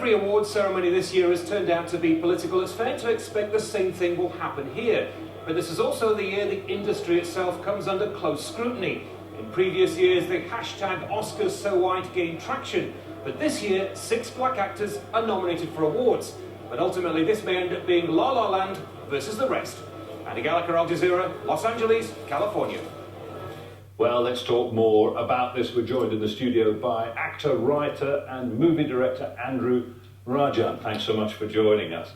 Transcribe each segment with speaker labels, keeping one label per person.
Speaker 1: every awards ceremony this year has turned out to be political, it's fair to expect the same thing will happen here. But this is also the year the industry itself comes under close scrutiny. In previous years, the hashtag #OscarsSoWhite gained traction, but this year, 6 black actors are nominated for awards. But ultimately, this may end up being La La Land versus the rest. Andy Gallagher, Al Jazeera, Los Angeles, California.
Speaker 2: Well, let's talk more about this. We're joined in the studio by actor, writer and movie director Andrew Rajan. Thanks so much for joining us.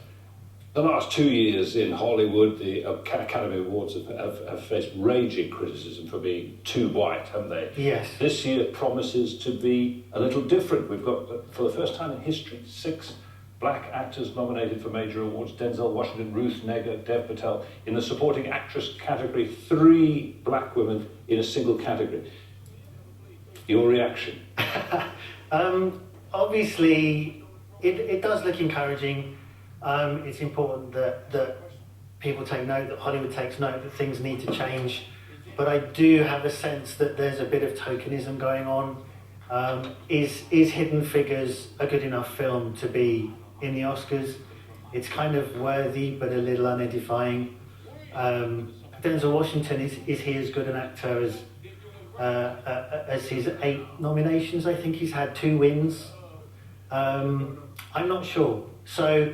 Speaker 2: The last 2 years in Hollywood, the Academy Awards have faced raging criticism for being too white, haven't they?
Speaker 3: Yes.
Speaker 2: This year promises to be a little different. We've got, for the first time in history, 6 black actors nominated for major awards. Denzel Washington, Ruth Negga, Dev Patel. In the supporting actress category, 3 black women in a single category. Your reaction?
Speaker 3: Obviously, it does look encouraging. It's important that people take note, that Hollywood takes note that things need to change. But I do have a sense that there's a bit of tokenism going on. Is Hidden Figures a good enough film to be in the Oscars? It's kind of worthy, but a little unedifying. Denzel Washington, is he as good an actor as his 8 nominations? I think he's had 2 wins. I'm not sure. So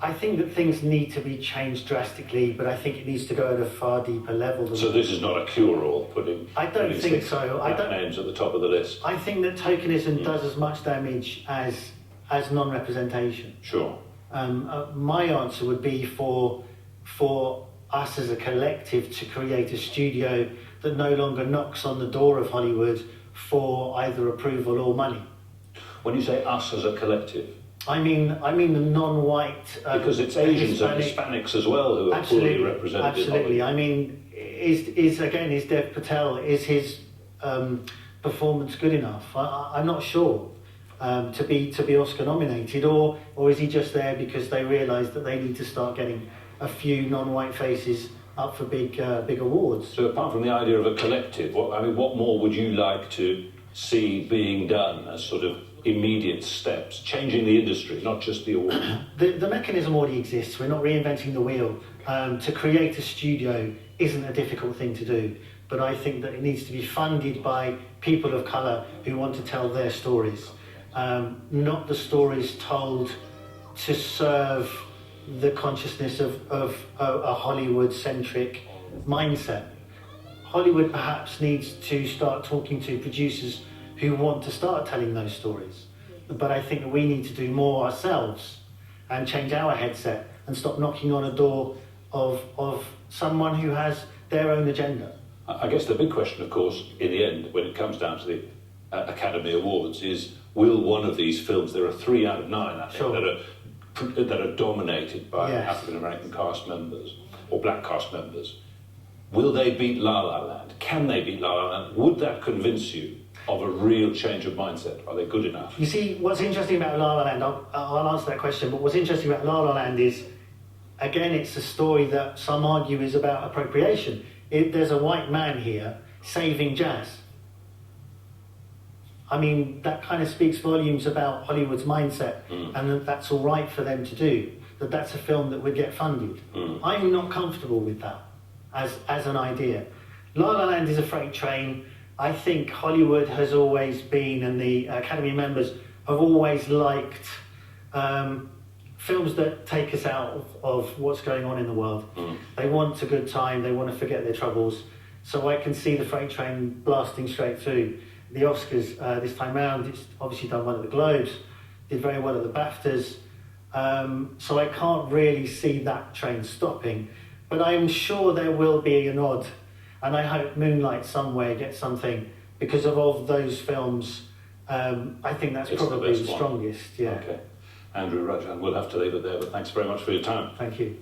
Speaker 3: I think that things need to be changed drastically, but I think it needs to go at a far deeper level than
Speaker 2: So this is not a cure-all, putting
Speaker 3: I don't think so.
Speaker 2: names at the top of the list.
Speaker 3: I think that tokenism does as much damage as non-representation.
Speaker 2: Sure.
Speaker 3: My answer would be for us as a collective to create a studio that no longer knocks on the door of Hollywood for either approval or money.
Speaker 2: When you say us as a collective,
Speaker 3: I mean the non-white
Speaker 2: because it's Asians and Hispanics as well who are poorly represented.
Speaker 3: Absolutely. I mean, is Dev Patel, is his performance good enough? I'm not sure to be Oscar nominated, or is he just there because they realise that they need to start getting a few non-white faces up for big awards?
Speaker 2: So apart from the idea of a collective, what more would you like to see being done as sort of immediate steps, changing the industry, not just the award?
Speaker 3: The mechanism already exists. We're not reinventing the wheel. To create a studio isn't a difficult thing to do, but I think that it needs to be funded by people of colour who want to tell their stories, not the stories told to serve the consciousness of a Hollywood-centric mindset. Hollywood perhaps needs to start talking to producers who want to start telling those stories. But I think that we need to do more ourselves and change our headset and stop knocking on a door of someone who has their own agenda.
Speaker 2: I guess the big question, of course, in the end, when it comes down to the Academy Awards, is will one of these films, there are 3 out of 9, I think,
Speaker 3: Sure.
Speaker 2: that are dominated by
Speaker 3: Yes.
Speaker 2: African-American cast members or black cast members, will they beat La La Land? Can they beat La La Land? Would that convince you of a real change of mindset? Are they good enough?
Speaker 3: You see, what's interesting about La La Land, I'll answer that question, but what's interesting about La La Land is, again, it's a story that some argue is about appropriation. There's a white man here saving jazz. I mean, that kind of speaks volumes about Hollywood's mindset, and that that's all right for them to do, that that's a film that would get funded. I'm not comfortable with that as an idea. La La Land is a freight train. I think Hollywood has always been, and the Academy members have always liked films that take us out of what's going on in the world. They want a good time, they want to forget their troubles. So I can see the freight train blasting straight through. The Oscars this time round, it's obviously done well at the Globes, did very well at the BAFTAs. So I can't really see that train stopping. But I'm sure there will be a nod. And I hope Moonlight Somewhere gets something because of those films. I think that's probably the strongest. Yeah.
Speaker 2: Okay. Andrew Rajan, we'll have to leave it there, but thanks very much for your time.
Speaker 3: Thank you.